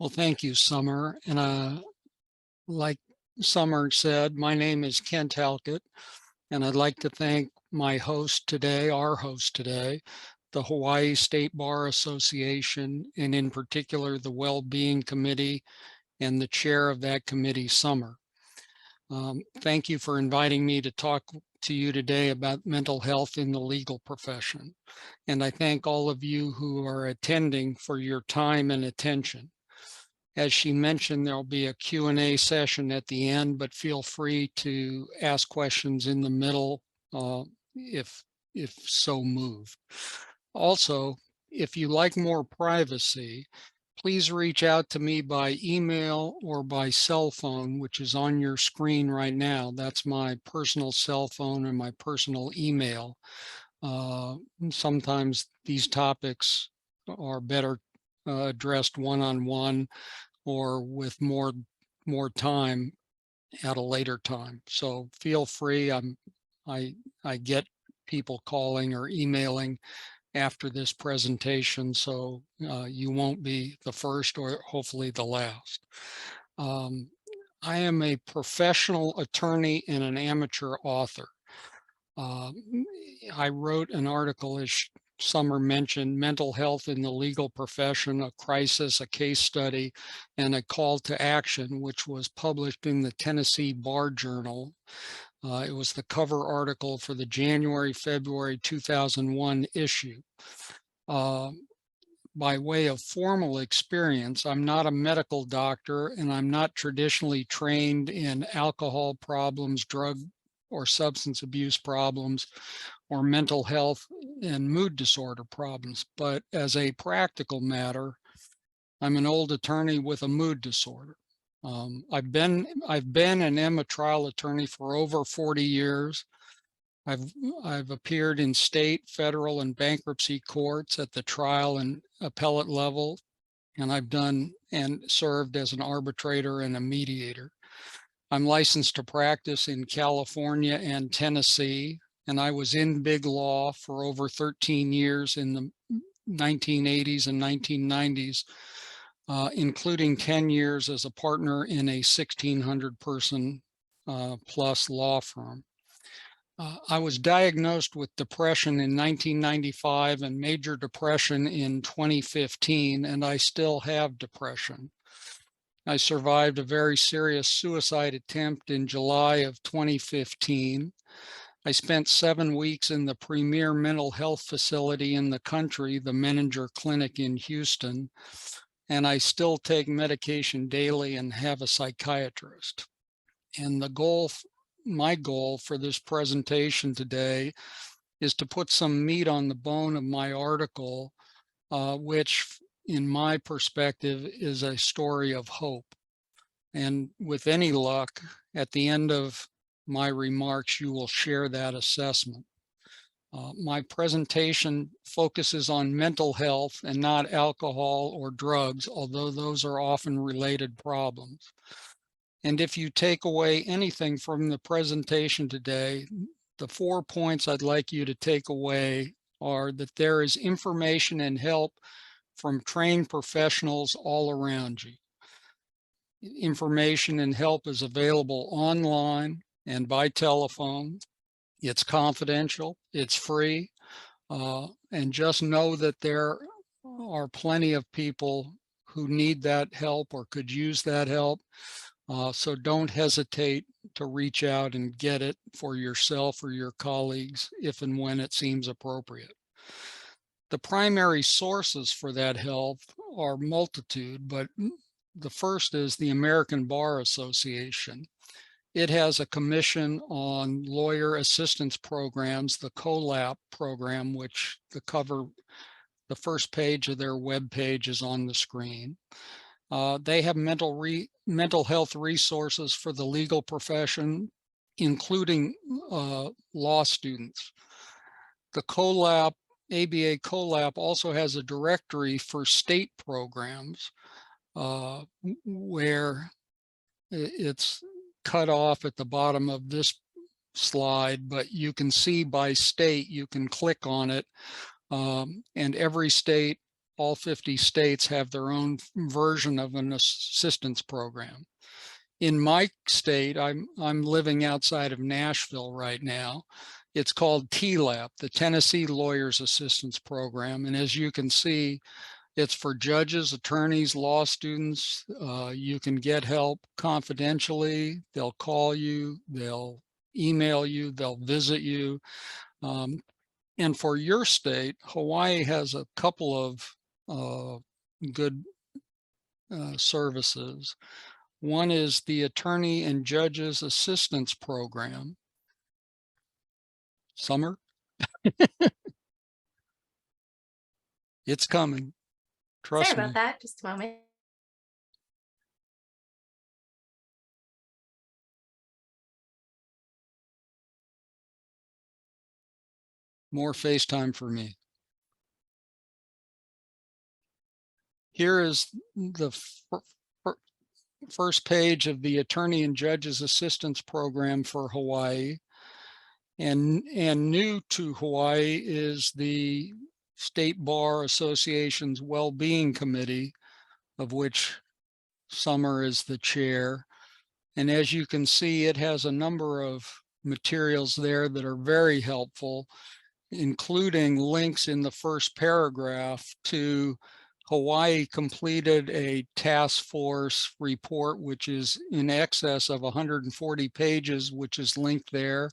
Well, thank you, Summer. And like Summer said, my name is Kent Halkett, and I'd like to thank my host today, our host today, the Hawaii State Bar Association, and in particular, the Well-Being Committee and the chair of that committee, Summer. Thank you for inviting me to talk to you today about mental health in the legal profession. And I thank all of you who are attending for your time and attention. As she mentioned, there'll be a Q&A session at the end, but feel free to ask questions in the middle if so moved. Also, if you like more privacy, please reach out to me by email or by cell phone, which is on your screen right now. That's my personal cell phone and my personal email. Sometimes these topics are better addressed one-on-one or with more time at a later time. So feel free. I get people calling or emailing after this presentation, so you won't be the first or hopefully the last. I am a professional attorney and an amateur author. I wrote an article, as Summer mentioned, Mental Health in the Legal Profession, a Crisis, a Case Study, and a Call to Action, which was published in the Tennessee Bar Journal. It was the cover article for the January-February 2001 issue. By way of formal experience, I'm not a medical doctor, and I'm not traditionally trained in alcohol problems, drug or substance abuse problems, or mental health and mood disorder problems. But as a practical matter, I'm an old attorney with a mood disorder. I've been and am a trial attorney for over 40 years. I've appeared in state, federal, and bankruptcy courts at the trial and appellate level, and I've done and served as an arbitrator and a mediator. I'm licensed to practice in California and Tennessee, and I was in big law for over 13 years in the 1980s and 1990s, including 10 years as a partner in a 1,600 person plus law firm. I was diagnosed with depression in 1995 and major depression in 2015, and I still have depression. I survived a very serious suicide attempt in July of 2015. I spent 7 weeks in the premier mental health facility in the country, the Menninger Clinic in Houston, and I still take medication daily and have a psychiatrist. And my goal for this presentation today is to put some meat on the bone of my article, which in my perspective is a story of hope. And with any luck, at the end of my remarks, you will share that assessment. My presentation focuses on mental health and not alcohol or drugs, although those are often related problems. And if you take away anything from the presentation today, the 4 points I'd like you to take away are that there is information and help from trained professionals all around you. Information and help is available online and by telephone. It's confidential, it's free, and just know that there are plenty of people who need that help or could use that help. So don't hesitate to reach out and get it for yourself or your colleagues if and when it seems appropriate. The primary sources for that help are multitude, but the first is the American Bar Association. It has a commission on lawyer assistance programs, the COLAP program, which the first page of their webpage is on the screen. They have mental health resources for the legal profession, including law students. The ABA COLAP also has a directory for state programs where it's cut off at the bottom of this slide, but you can see by state, you can click on it, and every state all 50 states have their own version of an assistance program. In my state, I'm living outside of Nashville right now. It's called TLAP, the Tennessee Lawyers Assistance Program. And as you can see, it's for judges, attorneys, law students. You can get help confidentially. They'll call you, they'll email you, they'll visit you. And for your state, Hawaii has a couple of good services. One is the Attorney and Judges Assistance Program. Summer? It's coming. Trust me. Sorry about that. Just a moment. More FaceTime for me. Here is the first page of the Attorney and Judges Assistance Program for Hawaii. And new to Hawaii is the State Bar Association's Well-Being Committee, of which Summer is the chair. And as you can see, it has a number of materials there that are very helpful, including links in the first paragraph to Hawaii completed a task force report, which is in excess of 140 pages, which is linked there.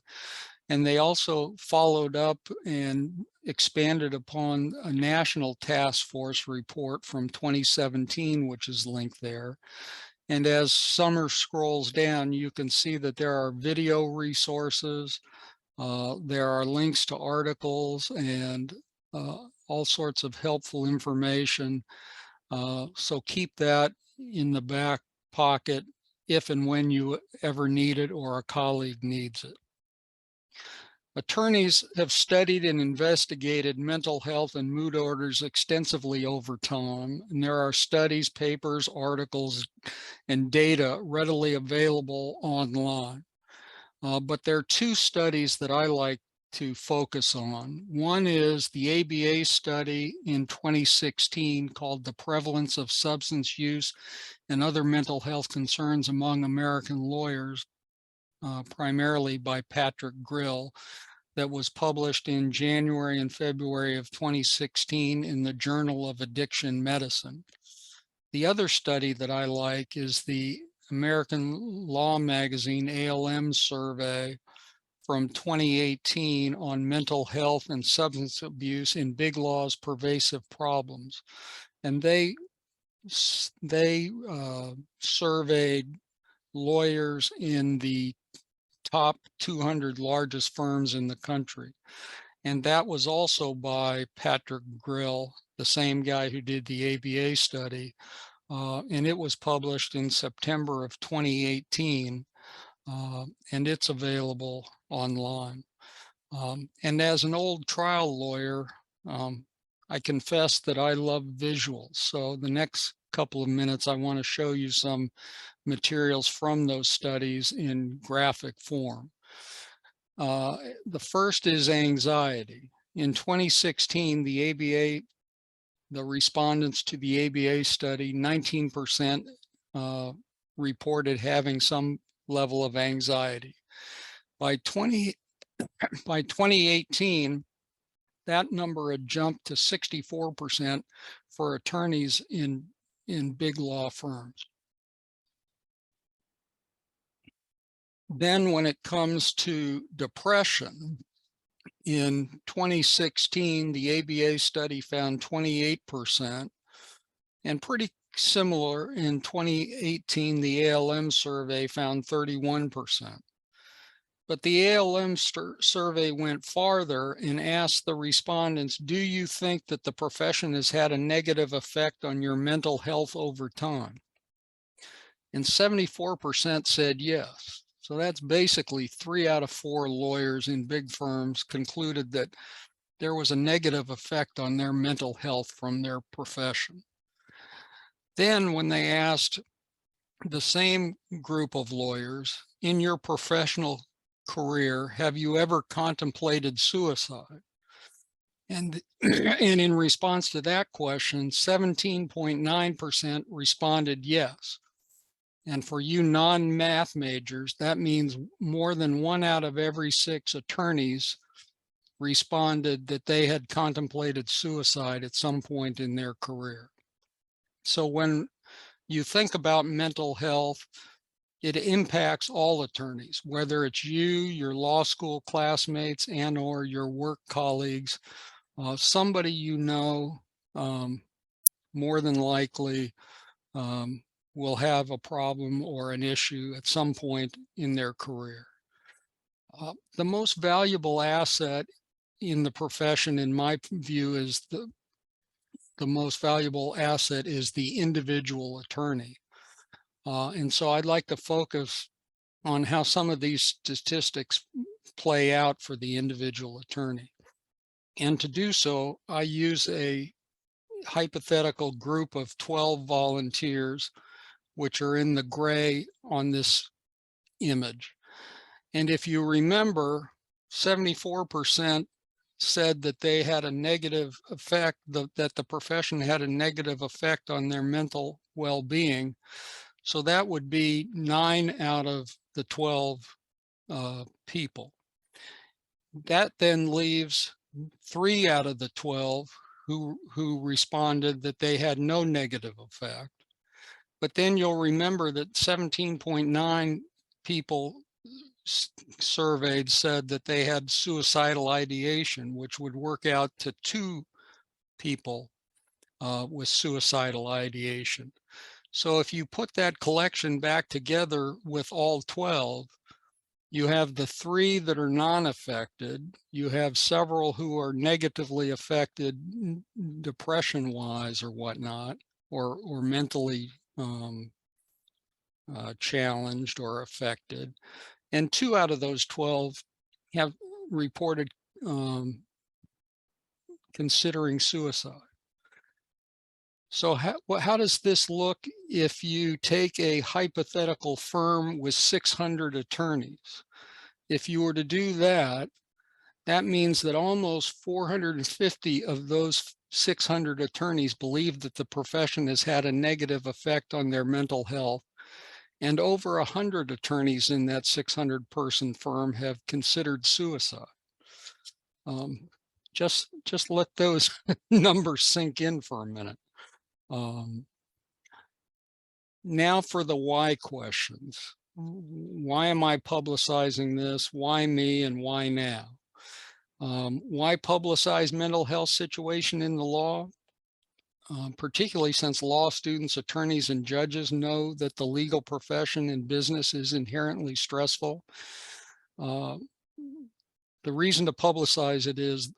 And they also followed up and expanded upon a national task force report from 2017, which is linked there. And as Summer scrolls down, you can see that there are video resources, there are links to articles and all sorts of helpful information. So keep that in the back pocket if and when you ever need it or a colleague needs it. Attorneys have studied and investigated mental health and mood orders extensively over time, and there are studies, papers, articles, and data readily available online. But there are two studies that I like to focus on. One is the ABA study in 2016 called The Prevalence of Substance Use and Other Mental Health Concerns Among American Lawyers, primarily by Patrick Grill, that was published in January and February of 2016 in the Journal of Addiction Medicine. The other study that I like is the American Law Magazine ALM survey from 2018 on mental health and substance abuse in Big Law's pervasive problems. And they surveyed lawyers in the top 200 largest firms in the country. And that was also by Patrick Grill, the same guy who did the ABA study. And it was published in September of 2018, and it's available online. And as an old trial lawyer, I confess that I love visuals. So the next couple of minutes, I want to show you some materials from those studies in graphic form. The first is anxiety. In 2016, the respondents to the ABA study, 19% reported having some level of anxiety. By 2018, that number had jumped to 64% for attorneys in big law firms. Then when it comes to depression, in 2016, the ABA study found 28%, and pretty similar in 2018, the ALM survey found 31%. But the ALM survey went farther and asked the respondents, do you think that the profession has had a negative effect on your mental health over time? And 74% said yes. So that's basically 3 out of 4 lawyers in big firms concluded that there was a negative effect on their mental health from their profession. Then when they asked the same group of lawyers, in your professional career, have you ever contemplated suicide? And, and in response to that question, 17.9% responded yes. And for you non-math majors, that means more than 1 out of every 6 attorneys responded that they had contemplated suicide at some point in their career. So when you think about mental health, it impacts all attorneys, whether it's you, your law school classmates, and or your work colleagues. Somebody you know, more than likely will have a problem or an issue at some point in their career. The most valuable asset in the profession, in my view, is the most valuable asset is the individual attorney. And so I'd like to focus on how some of these statistics play out for the individual attorney. And to do so, I use a hypothetical group of 12 volunteers, which are in the gray on this image. And if you remember, 74% said that they had a negative effect, that the profession had a negative effect on their mental well-being. So that would be 9 out of the 12 people. That then leaves 3 out of the 12 who responded that they had no negative effect. But then you'll remember that 17.9 people surveyed said that they had suicidal ideation, which would work out to 2 people with suicidal ideation. So if you put that collection back together with all 12, you have the 3 that are non-affected. You have several who are negatively affected depression-wise or whatnot, or mentally challenged or affected. And 2 out of those 12 have reported considering suicide. So how does this look if you take a hypothetical firm with 600 attorneys? If you were to do that, that means that almost 450 of those 600 attorneys believe that the profession has had a negative effect on their mental health. And over 100 attorneys in that 600-person firm have considered suicide. Just let those numbers sink in for a minute. Now for the why questions. Why am I publicizing this? Why me and why now? Why publicize mental health situation in the law? Particularly since law students, attorneys, and judges know that the legal profession and business is inherently stressful. The reason to publicize it is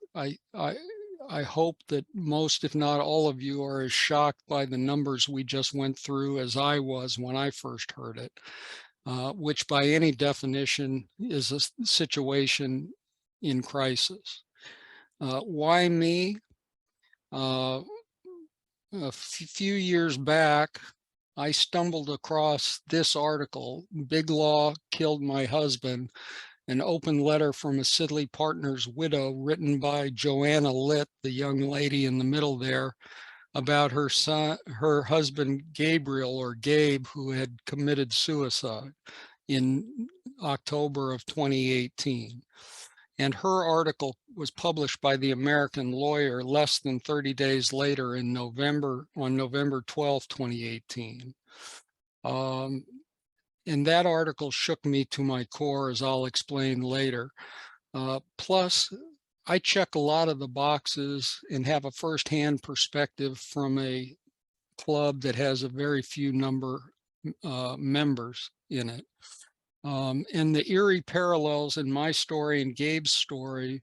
I hope that most, if not all of you, are as shocked by the numbers we just went through as I was when I first heard it, which by any definition is a situation in crisis. Why me? A few years back, I stumbled across this article, "Big Law Killed My Husband," an open letter from a Sidley partner's widow written by Joanna Litt, the young lady in the middle there, about her husband, Gabriel, or Gabe, who had committed suicide in October of 2018. And her article was published by the American Lawyer less than 30 days later on November 12, 2018. And that article shook me to my core, as I'll explain later. Plus, I check a lot of the boxes and have a firsthand perspective from a club that has a very few members in it. And the eerie parallels in my story and Gabe's story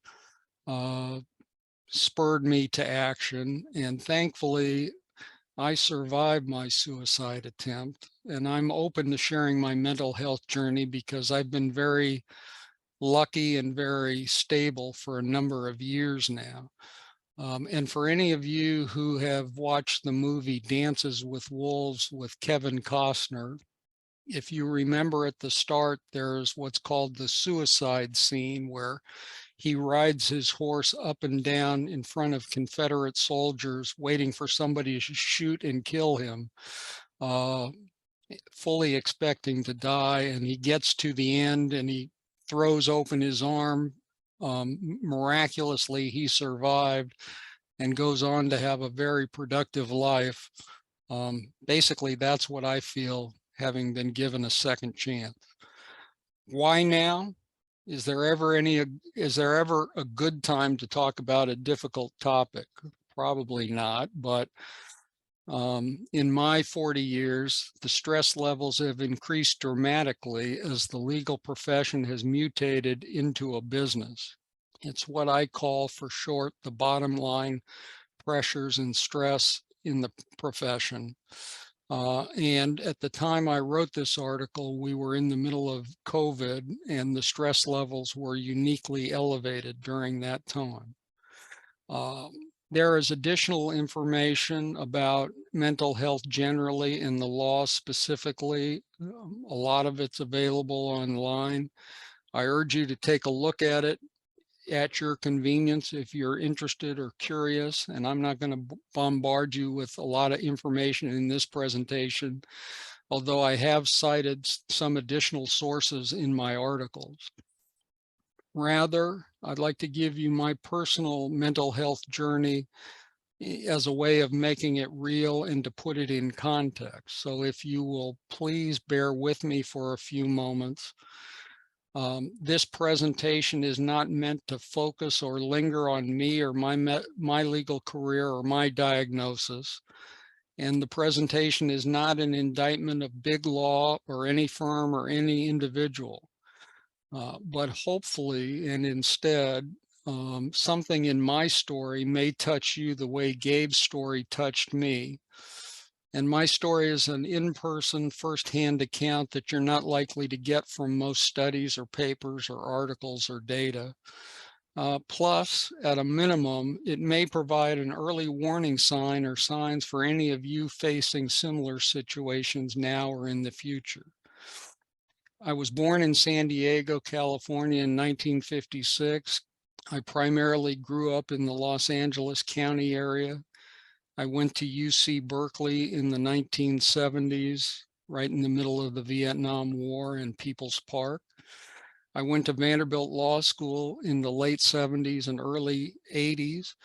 spurred me to action. And thankfully, I survived my suicide attempt. And I'm open to sharing my mental health journey because I've been very lucky and very stable for a number of years now. And for any of you who have watched the movie Dances with Wolves with Kevin Costner, If you remember at the start, there's what's called the suicide scene, where he rides his horse up and down in front of Confederate soldiers, waiting for somebody to shoot and kill him, fully expecting to die. And he gets to the end and he throws open his arm. Miraculously, he survived and goes on to have a very productive life. Basically, that's what I feel, having been given a second chance. Why now? Is there ever a good time to talk about a difficult topic? Probably not, but in my 40 years, the stress levels have increased dramatically as the legal profession has mutated into a business. It's what I call, for short, the bottom line pressures and stress in the profession. And at the time I wrote this article, we were in the middle of COVID, and the stress levels were uniquely elevated during that time. There is additional information about mental health generally and the law specifically. A lot of it's available online. I urge you to take a look at it at your convenience if you're interested or curious, and I'm not going to bombard you with a lot of information in this presentation, although I have cited some additional sources in my articles. Rather, I'd like to give you my personal mental health journey as a way of making it real and to put it in context. So if you will please bear with me for a few moments. This presentation is not meant to focus or linger on me or my legal career or my diagnosis. And the presentation is not an indictment of big law or any firm or any individual. But hopefully, and instead, something in my story may touch you the way Gabe's story touched me. And my story is an in-person, first-hand account that you're not likely to get from most studies or papers or articles or data. Plus, at a minimum, it may provide an early warning sign or signs for any of you facing similar situations now or in the future. I was born in San Diego, California in 1956. I primarily grew up in the Los Angeles County area. I went to UC Berkeley in the 1970s, right in the middle of the Vietnam War in People's Park. I went to Vanderbilt Law School in the late 70s and early 80s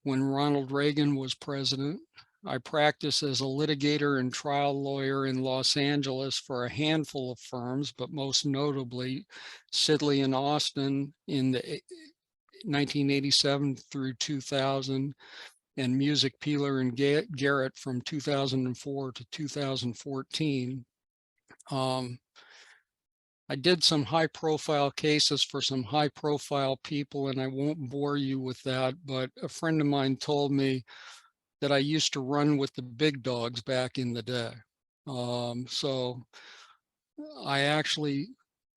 when Ronald Reagan was president. I practiced as a litigator and trial lawyer in Los Angeles for a handful of firms, but most notably Sidley and Austin in the 1987 through 2000, and Music, Peeler and Garrett from 2004 to 2014. I did some high-profile cases for some high-profile people, and I won't bore you with that, but a friend of mine told me that I used to run with the big dogs back in the day. So I actually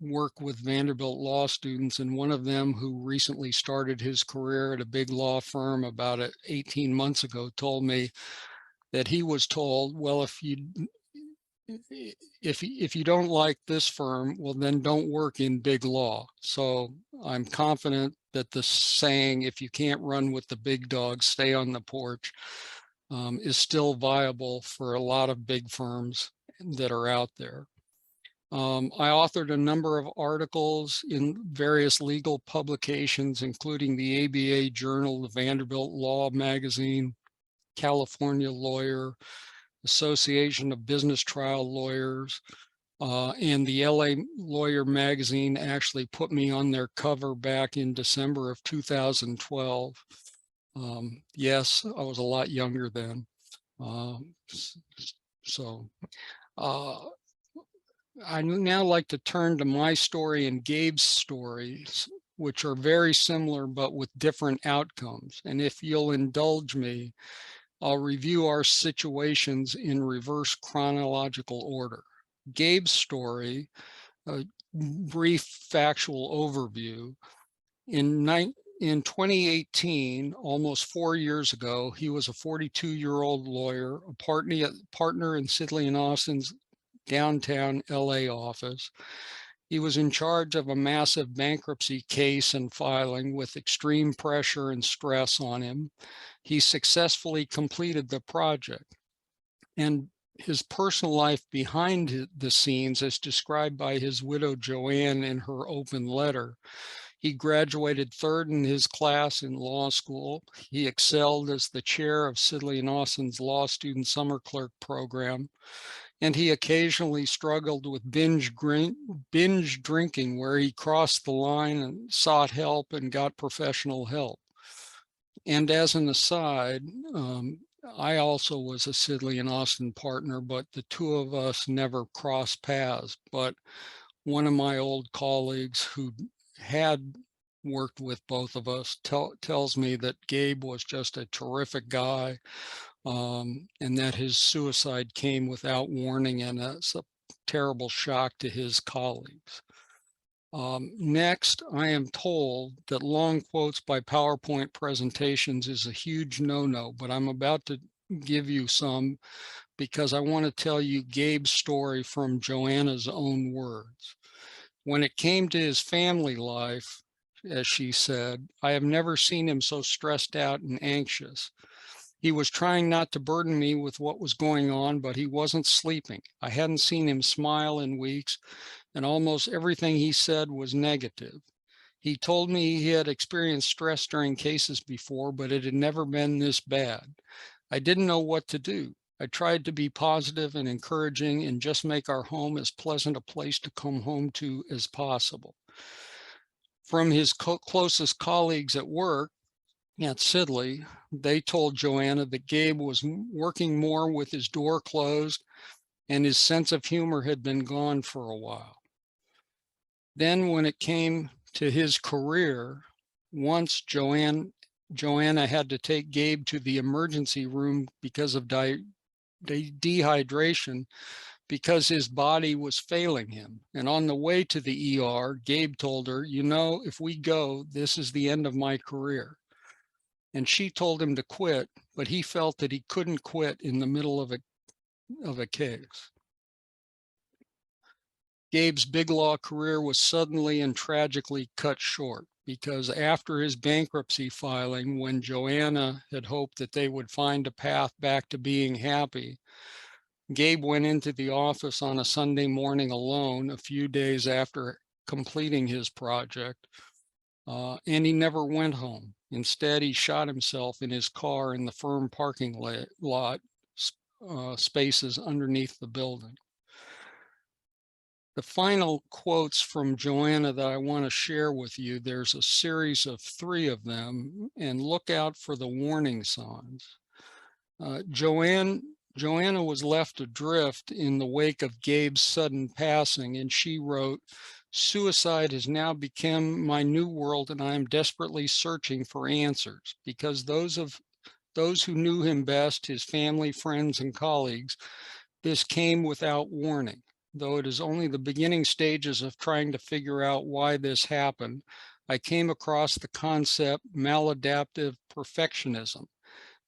work with Vanderbilt law students, and one of them, who recently started his career at a big law firm about 18 months ago, told me that he was told, well, if you don't like this firm, well, then don't work in big law. So I'm confident that the saying, if you can't run with the big dogs, stay on the porch, is still viable for a lot of big firms that are out there. I authored a number of articles in various legal publications, including the ABA Journal, the Vanderbilt Law Magazine, California Lawyer, Association of Business Trial Lawyers, and the LA Lawyer Magazine actually put me on their cover back in December of 2012. Yes, I was a lot younger then. I'd now like to turn to my story and Gabe's stories, which are very similar but with different outcomes. And if you'll indulge me, I'll review our situations in reverse chronological order. Gabe's story, a brief factual overview. In 2018, almost 4 years ago, he was a 42-year-old lawyer, a partner in Sidley and Austin's downtown LA office. He was in charge of a massive bankruptcy case and filing with extreme pressure and stress on him. He successfully completed the project. And his personal life behind the scenes, as described by his widow Joanne in her open letter: he graduated third in his class in law school. He excelled as the chair of Sidley and Austin's law student summer clerk program. And he occasionally struggled with binge drinking, where he crossed the line and sought help and got professional help. And as an aside, I also was a Sidley and Austin partner, but the two of us never crossed paths. But one of my old colleagues who had worked with both of us tells me that Gabe was just a terrific guy, and that his suicide came without warning, and it's a terrible shock to his colleagues. Next, I am told that long quotes by PowerPoint presentations is a huge no-no, but I'm about to give you some because I want to tell you Gabe's story from Joanna's own words. When it came to his family life, as she said, I have never seen him so stressed out and anxious. He was trying not to burden me with what was going on, but he wasn't sleeping. I hadn't seen him smile in weeks, and almost everything he said was negative. He told me he had experienced stress during cases before, but it had never been this bad. I didn't know what to do. I tried to be positive and encouraging and just make our home as pleasant a place to come home to as possible. From his closest colleagues at work at Sidley, they told Joanna that Gabe was working more with his door closed and his sense of humor had been gone for a while. Then when it came to his career, once Joanna had to take Gabe to the emergency room because of dehydration, because his body was failing him. And on the way to the ER, Gabe told her, you know, if we go, this is the end of my career. And she told him to quit, but he felt that he couldn't quit in the middle of a case. Gabe's big law career was suddenly and tragically cut short because after his bankruptcy filing, when Joanna had hoped that they would find a path back to being happy, Gabe went into the office on a Sunday morning alone a few days after completing his project, and he never went home. Instead, he shot himself in his car in the firm parking lot spaces underneath the building. The final quotes from Joanna that I want to share with you, there's a series of 3 of them, and look out for the warning signs. Joanna was left adrift in the wake of Gabe's sudden passing, and she wrote, "Suicide has now become my new world, and I am desperately searching for answers, because those who knew him best, his family, friends, and colleagues, this came without warning. Though it is only the beginning stages of trying to figure out why this happened, I came across the concept maladaptive perfectionism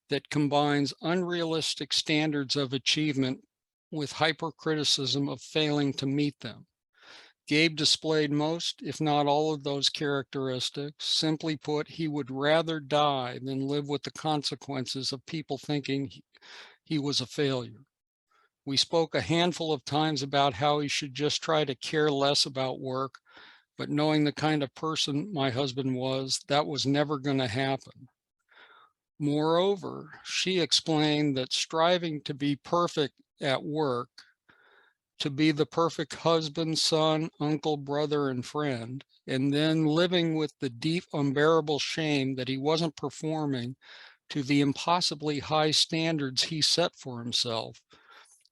that combines unrealistic standards of achievement with hypercriticism of failing to meet them. Gabe displayed most, if not all, of those characteristics. Simply put, he would rather die than live with the consequences of people thinking he was a failure. We spoke a handful of times about how he should just try to care less about work, but knowing the kind of person my husband was, that was never going to happen. Moreover, she explained that striving to be perfect at work, to be the perfect husband, son, uncle, brother, and friend, and then living with the deep, unbearable shame that he wasn't performing to the impossibly high standards he set for himself.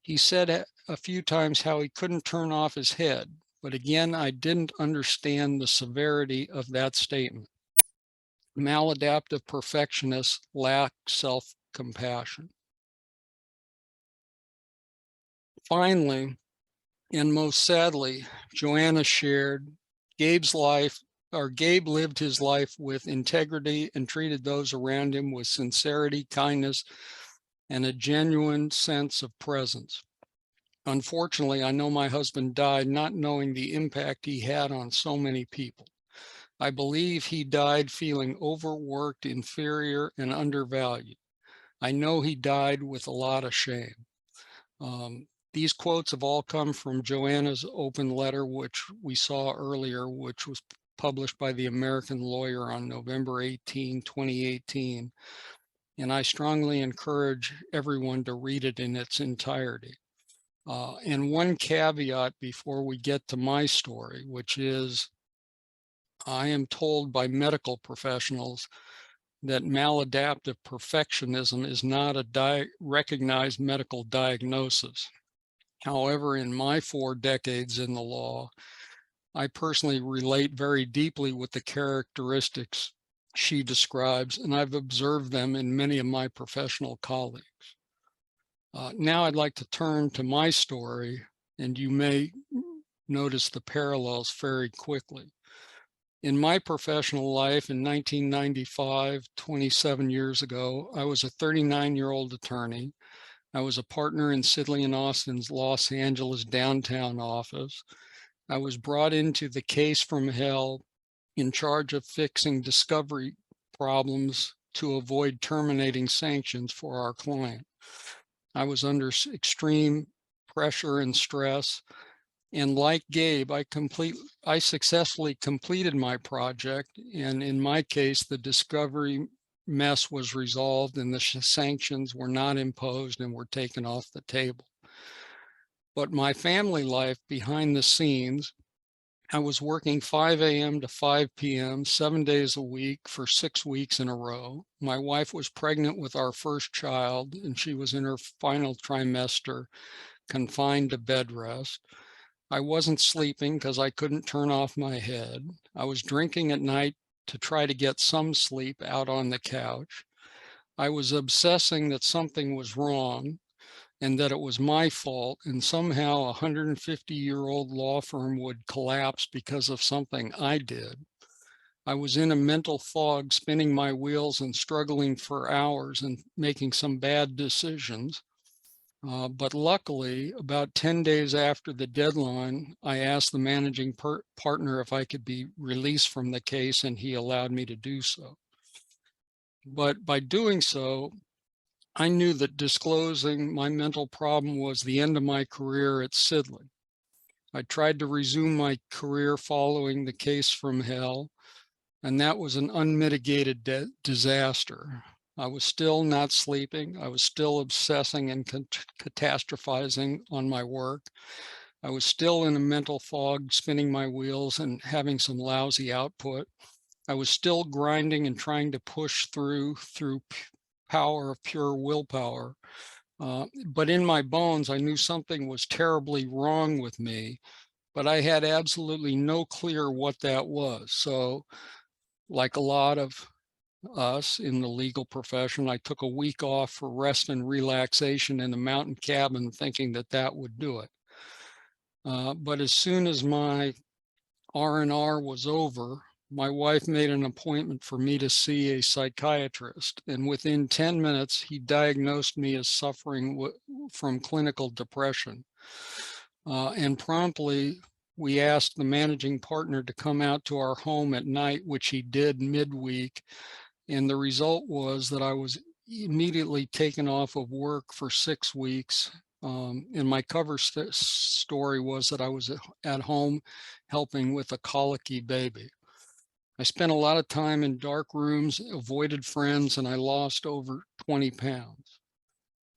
He said a few times how he couldn't turn off his head, but again, I didn't understand the severity of that statement. Maladaptive perfectionists lack self-compassion. Finally, and most sadly, Joanna shared Gabe lived his life with integrity and treated those around him with sincerity, kindness, and a genuine sense of presence. Unfortunately, I know my husband died not knowing the impact he had on so many people. I believe he died feeling overworked, inferior, and undervalued. I know he died with a lot of shame. These quotes have all come from Joanna's open letter, which we saw earlier, which was published by the American Lawyer on November 18, 2018. And I strongly encourage everyone to read it in its entirety. And one caveat before we get to my story, which is I am told by medical professionals that maladaptive perfectionism is not a recognized medical diagnosis. However, in my 4 decades in the law, I personally relate very deeply with the characteristics she describes, and I've observed them in many of my professional colleagues. Now I'd like to turn to my story, and you may notice the parallels very quickly. In my professional life in 1995, 27 years ago, I was a 39-year-old attorney. I was a partner in Sidley and Austin's Los Angeles downtown office. I was brought into the case from hell in charge of fixing discovery problems to avoid terminating sanctions for our client. I was under extreme pressure and stress. And like Gabe, I successfully completed my project. And in my case, the discovery mess was resolved and the sanctions were not imposed and were taken off the table. But my family life behind the scenes, I was working 5 a.m. to 5 p.m., 7 days a week for 6 weeks in a row. My wife was pregnant with our first child, and she was in her final trimester, confined to bed rest. I wasn't sleeping because I couldn't turn off my head. I was drinking at night to try to get some sleep out on the couch. I was obsessing that something was wrong and that it was my fault, and somehow a 150-year-old law firm would collapse because of something I did. I was in a mental fog, spinning my wheels and struggling for hours and making some bad decisions. But luckily, about 10 days after the deadline, I asked the managing partner if I could be released from the case, and he allowed me to do so. But by doing so, I knew that disclosing my mental problem was the end of my career at Sidley. I tried to resume my career following the case from hell, and that was an unmitigated disaster. I was still not sleeping. I was still obsessing and catastrophizing on my work. I was still in a mental fog, spinning my wheels and having some lousy output. I was still grinding and trying to push through power of pure willpower. But in my bones, I knew something was terribly wrong with me, but I had absolutely no clear what that was. So like a lot of us in the legal profession, I took a week off for rest and relaxation in a mountain cabin, thinking that that would do it. But as soon as my R&R was over, my wife made an appointment for me to see a psychiatrist. And within 10 minutes, he diagnosed me as suffering from clinical depression. And promptly, we asked the managing partner to come out to our home at night, which he did midweek. And the result was that I was immediately taken off of work for 6 weeks. And my cover story was that I was at home helping with a colicky baby. I spent a lot of time in dark rooms, avoided friends, and I lost over 20 pounds.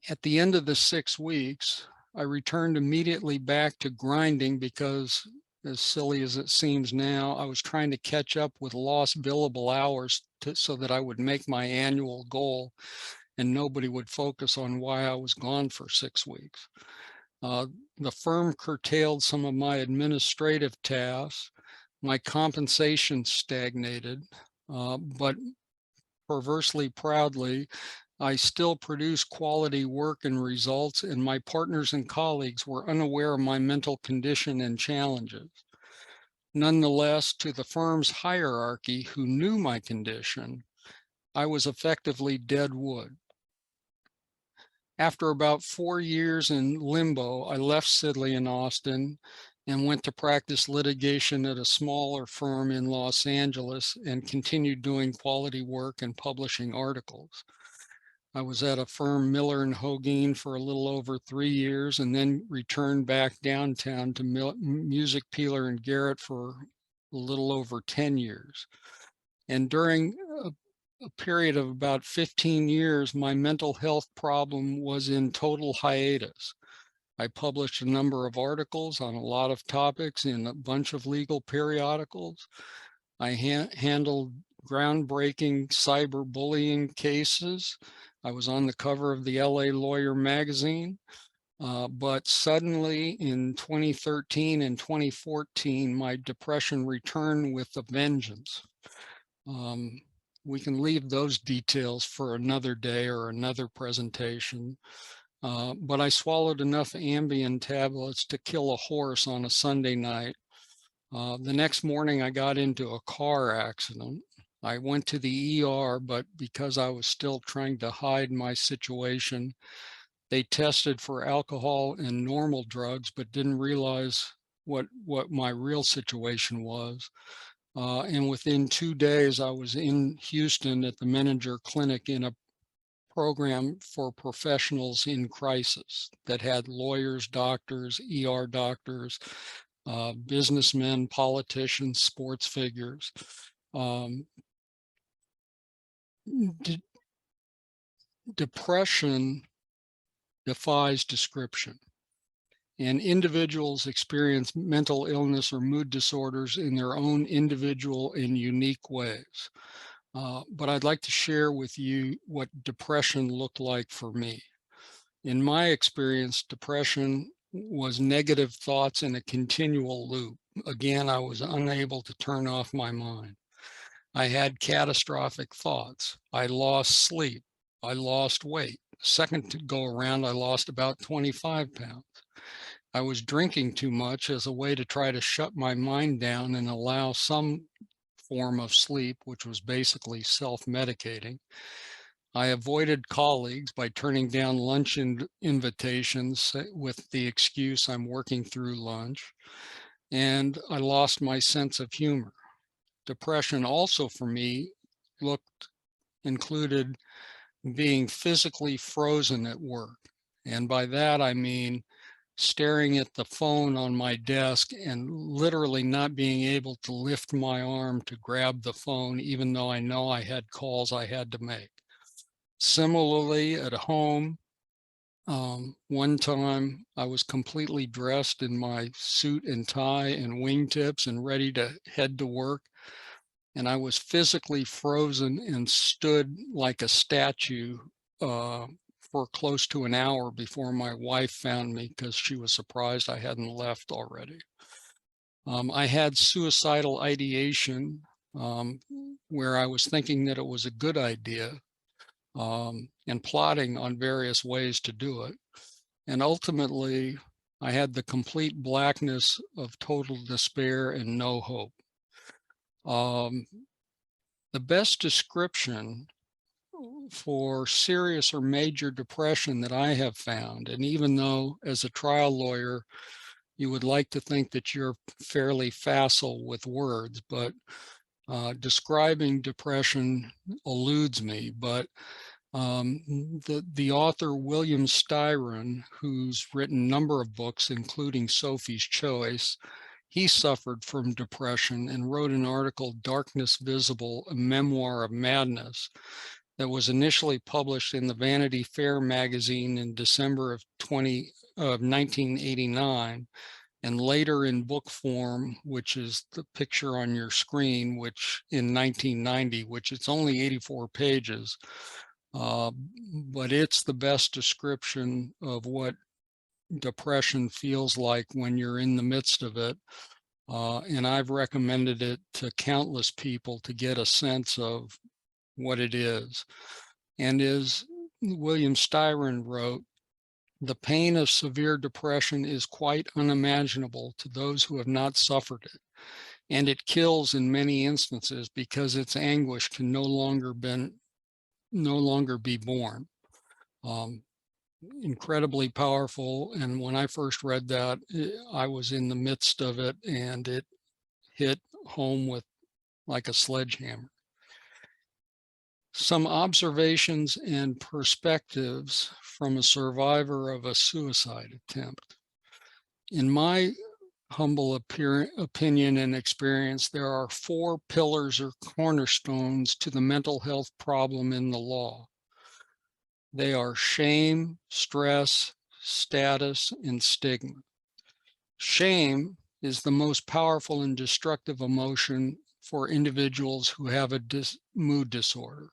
At the end of the 6 weeks, I returned immediately back to grinding because, as silly as it seems now, I was trying to catch up with lost billable hours so that I would make my annual goal and nobody would focus on why I was gone for 6 weeks. The firm curtailed some of my administrative tasks. My compensation stagnated, but perversely proudly, I still produced quality work and results, and my partners and colleagues were unaware of my mental condition and challenges. Nonetheless, to the firm's hierarchy who knew my condition, I was effectively dead wood. After about 4 years in limbo, I left Sidley in Austin and went to practice litigation at a smaller firm in Los Angeles and continued doing quality work and publishing articles. I was at a firm, Miller and Hogan, for a little over 3 years and then returned back downtown to Music Peeler and Garrett for a little over 10 years. And during a period of about 15 years, my mental health problem was in total hiatus. I published a number of articles on a lot of topics in a bunch of legal periodicals. I handled groundbreaking cyberbullying cases. I was on the cover of the LA Lawyer magazine. But suddenly in 2013 and 2014, my depression returned with a vengeance. We can leave those details for another day or another presentation. But I swallowed enough Ambien tablets to kill a horse on a Sunday night. The next morning, I got into a car accident. I went to the ER, but because I was still trying to hide my situation, they tested for alcohol and normal drugs, but didn't realize what my real situation was. And within 2 days, I was in Houston at the Menninger Clinic in a program for professionals in crisis that had lawyers, doctors, ER doctors, businessmen, politicians, sports figures. Depression defies description. And individuals experience mental illness or mood disorders in their own individual and unique ways. But I'd like to share with you what depression looked like for me. In my experience, depression was negative thoughts in a continual loop. Again, I was unable to turn off my mind. I had catastrophic thoughts. I lost sleep. I lost weight. Second go around, I lost about 25 pounds. I was drinking too much as a way to try to shut my mind down and allow some form of sleep, which was basically self-medicating. I avoided colleagues by turning down lunch invitations with the excuse I'm working through lunch. And I lost my sense of humor. Depression also for me included being physically frozen at work. And by that, I mean staring at the phone on my desk and literally not being able to lift my arm to grab the phone, even though I know I had calls I had to make. Similarly, at home, one time I was completely dressed in my suit and tie and wingtips and ready to head to work. And I was physically frozen and stood like a statue for close to an hour before my wife found me because she was surprised I hadn't left already. I had suicidal ideation where I was thinking that it was a good idea and plotting on various ways to do it. And ultimately, I had the complete blackness of total despair and no hope. The best description for serious or major depression that I have found, and even though as a trial lawyer, you would like to think that you're fairly facile with words, but describing depression eludes me. But the author William Styron, who's written a number of books, including Sophie's Choice, he suffered from depression and wrote an article, Darkness Visible, a Memoir of Madness, that was initially published in the Vanity Fair magazine in December of 1989, and later in book form, which is the picture on your screen, which in 1990, which it's only 84 pages, but it's the best description of what depression feels like when you're in the midst of it. And I've recommended it to countless people to get a sense of what it is. And as William Styron wrote, the pain of severe depression is quite unimaginable to those who have not suffered it. And it kills in many instances because its anguish can no longer be borne. incredibly powerful. And when I first read that, I was in the midst of it, and it hit home with like a sledgehammer. Some observations and perspectives from a survivor of a suicide attempt. In my humble opinion and experience, there are 4 pillars or cornerstones to the mental health problem in the law. They are shame, stress, status, and stigma. Shame is the most powerful and destructive emotion for individuals who have a mood disorder.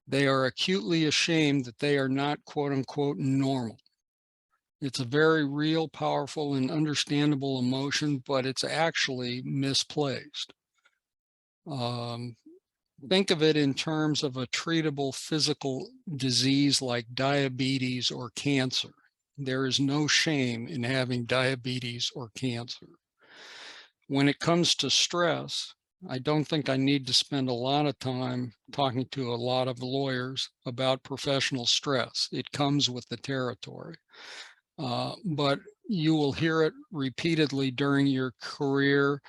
They are acutely ashamed that they are not, quote unquote, normal. It's a very real, powerful, and understandable emotion, but it's actually misplaced. Think of it in terms of a treatable physical disease like diabetes or cancer. There is no shame in having diabetes or cancer. When it comes to stress, I don't think I need to spend a lot of time talking to a lot of lawyers about professional stress. It comes with the territory. But you will hear it repeatedly during your career,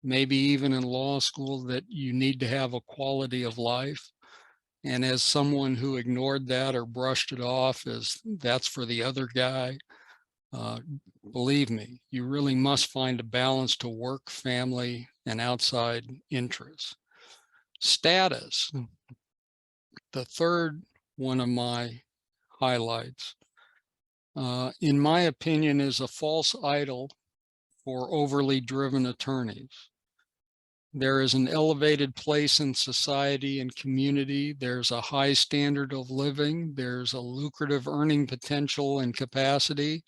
maybe even in law school, that you need to have a quality of life. And as someone who ignored that or brushed it off as that's for the other guy, believe me, you really must find a balance to work, family, and outside interests. Status, the third one of my highlights, in my opinion, is a false idol for overly driven attorneys. There is an elevated place in society and community. There's a high standard of living. There's a lucrative earning potential and capacity.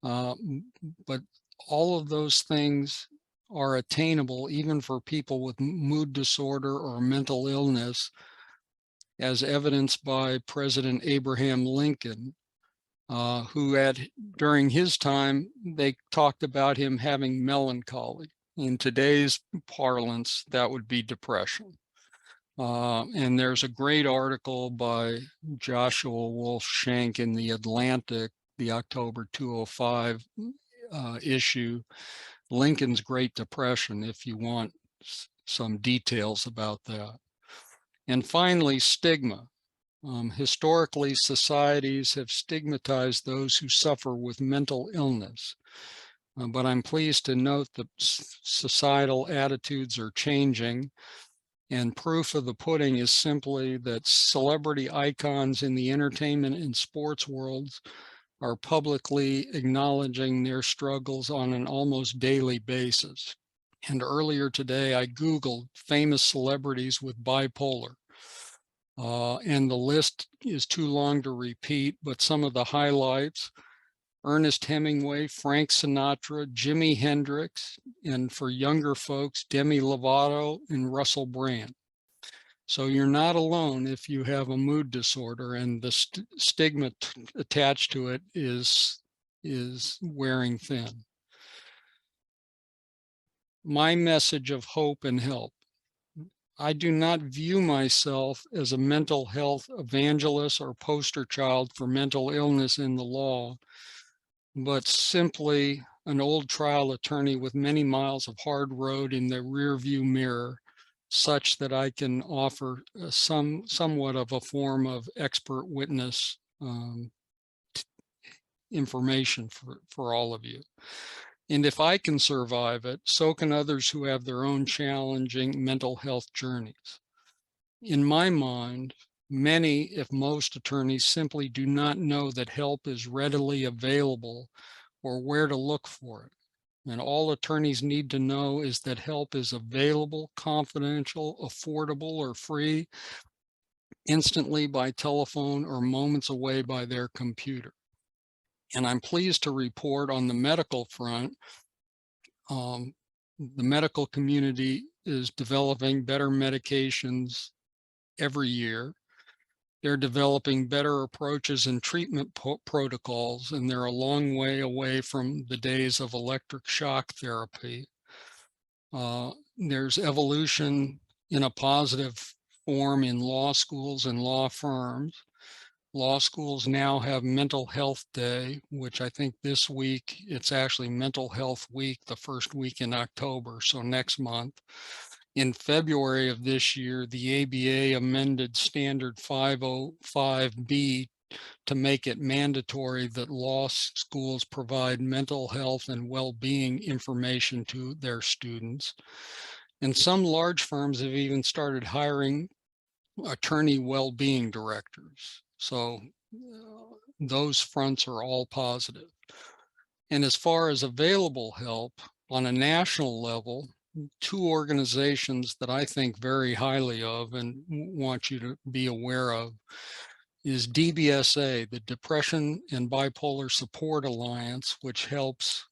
But all of those things are attainable even for people with mood disorder or mental illness, as evidenced by President Abraham Lincoln, who during his time, they talked about him having melancholy. In today's parlance, that would be depression. And there's a great article by Joshua Wolf-Shank in The Atlantic, the October 2005 issue, Lincoln's Great Depression, if you want some details about that. And finally, stigma. Historically, societies have stigmatized those who suffer with mental illness. But I'm pleased to note that societal attitudes are changing. And proof of the pudding is simply that celebrity icons in the entertainment and sports worlds are publicly acknowledging their struggles on an almost daily basis. And earlier today, I Googled famous celebrities with bipolar. And the list is too long to repeat, but some of the highlights: Ernest Hemingway, Frank Sinatra, Jimi Hendrix, and for younger folks, Demi Lovato and Russell Brand. So you're not alone if you have a mood disorder, and the stigma attached to it is wearing thin. My message of hope and help. I do not view myself as a mental health evangelist or poster child for mental illness in the law, but simply an old trial attorney with many miles of hard road in the rearview mirror, such that I can offer somewhat of a form of expert witness information for all of you. And if I can survive it, so can others who have their own challenging mental health journeys. In my mind, many, if most attorneys simply do not know that help is readily available or where to look for it. And all attorneys need to know is that help is available, confidential, affordable, or free, instantly by telephone or moments away by their computer. And I'm pleased to report on the medical front, the medical community is developing better medications every year. They're developing better approaches and treatment protocols, and they're a long way away from the days of electric shock therapy. There's evolution in a positive form in law schools and law firms. Law schools now have Mental Health Day, which I think this week, it's actually Mental Health Week, the first week in October, so next month. In February of this year, the ABA amended Standard 505B to make it mandatory that law schools provide mental health and well-being information to their students. And some large firms have even started hiring attorney well-being directors. So those fronts are all positive. And as far as available help on a national level, two organizations that I think very highly of and want you to be aware of is DBSA, the Depression and Bipolar Support Alliance, which helps,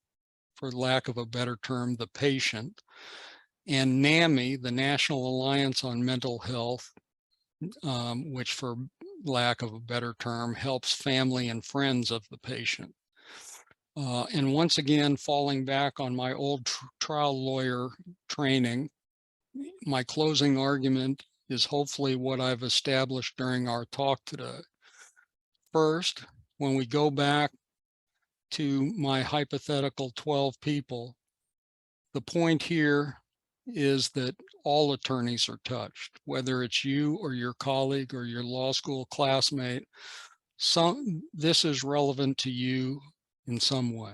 for lack of a better term, the patient, and NAMI, the National Alliance on Mental Health, which, for lack of a better term, helps family and friends of the patient. And once again, falling back on my old trial lawyer training, my closing argument is hopefully what I've established during our talk today. First, when we go back to my hypothetical 12 people, the point here is that all attorneys are touched, whether it's you or your colleague or your law school classmate. This is relevant to you in some way.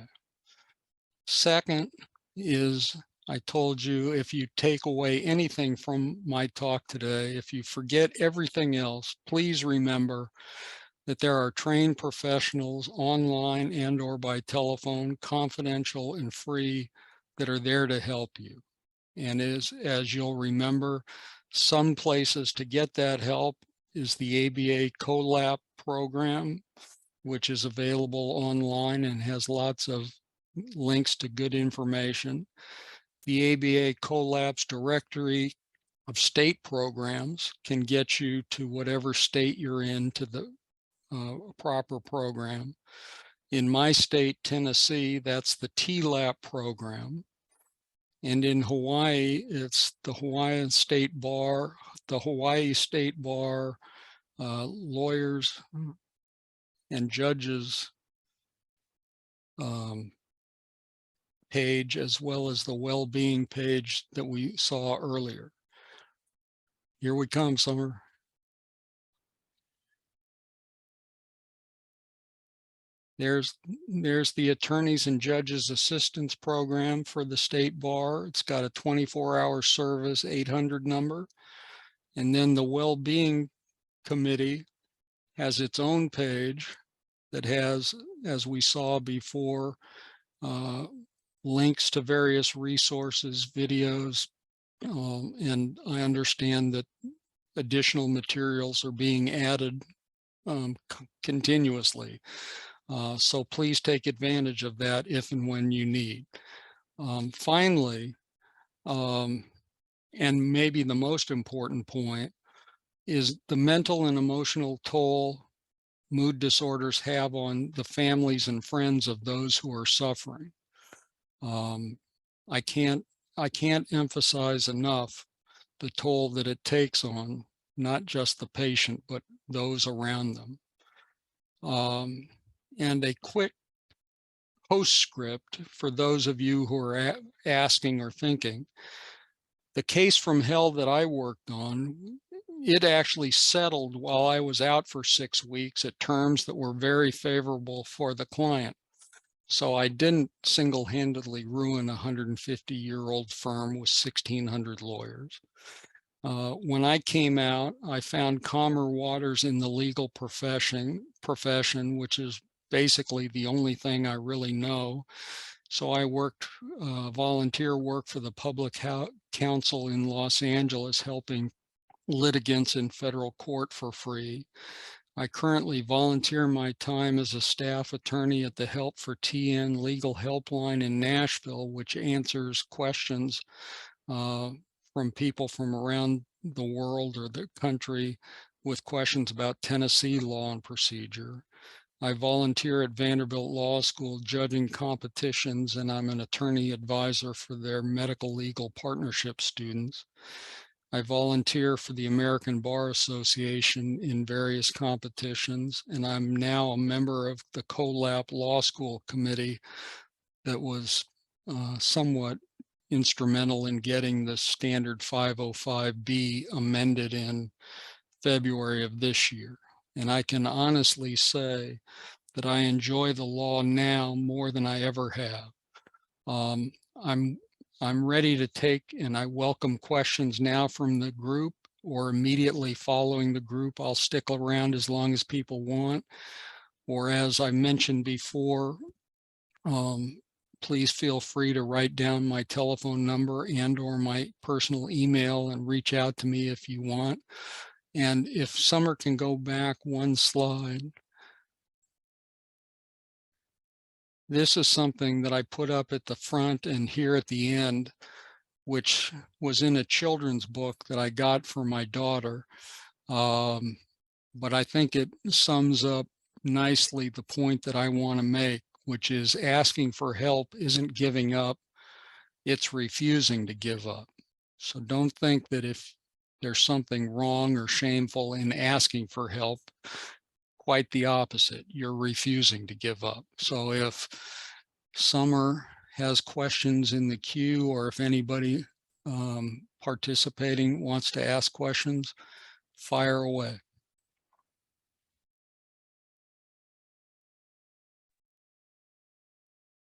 Second is, I told you, if you take away anything from my talk today, if you forget everything else, please remember that there are trained professionals online and or by telephone, confidential and free, that are there to help you. And as you'll remember, some places to get that help is the ABA COLAP program, which is available online and has lots of links to good information. The ABA COLAP's directory of state programs can get you to whatever state you're in, to the proper program. In my state, Tennessee, that's the TLAP program. And in Hawaii, it's the Hawaiian State Bar, the Hawaii State Bar, lawyers and judges page, as well as the well-being page that we saw earlier. Here we come, Summer. There's the Attorneys and Judges Assistance Program for the State Bar. It's got a 24-hour service 800 number. And then the Well-Being Committee has its own page that has, as we saw before, links to various resources, videos, and I understand that additional materials are being added continuously. So please take advantage of that if and when you need. Finally, and maybe the most important point, is the mental and emotional toll mood disorders have on the families and friends of those who are suffering. I can't emphasize enough the toll that it takes on not just the patient, but those around them. And a quick postscript for those of you who are asking or thinking. The case from hell that I worked on, it actually settled while I was out for 6 weeks at terms that were very favorable for the client. So I didn't single-handedly ruin a 150-year-old firm with 1,600 lawyers. When I came out, I found calmer waters in the legal profession, which is basically the only thing I really know. So I worked volunteer work for the Public Council in Los Angeles, helping litigants in federal court for free. I currently volunteer my time as a staff attorney at the Help for TN Legal Helpline in Nashville, which answers questions from people from around the world or the country with questions about Tennessee law and procedure. I volunteer at Vanderbilt Law School judging competitions, and I'm an attorney advisor for their medical legal partnership students. I volunteer for the American Bar Association in various competitions, and I'm now a member of the COLAP Law School Committee that was somewhat instrumental in getting the standard 505B amended in February of this year. And I can honestly say that I enjoy the law now more than I ever have. Um, I'm ready to take, and I welcome questions now from the group or immediately following the group. I'll stick around as long as people want. Or as I mentioned before, please feel free to write down my telephone number and or my personal email and reach out to me if you want. And if Summer can go back one slide. This is something that I put up at the front and here at the end, which was in a children's book that I got for my daughter. But I think it sums up nicely the point that I want to make, which is asking for help isn't giving up, it's refusing to give up. So don't think that if there's something wrong or shameful in asking for help, quite the opposite, you're refusing to give up. So if Summer has questions in the queue, or if anybody participating wants to ask questions, fire away.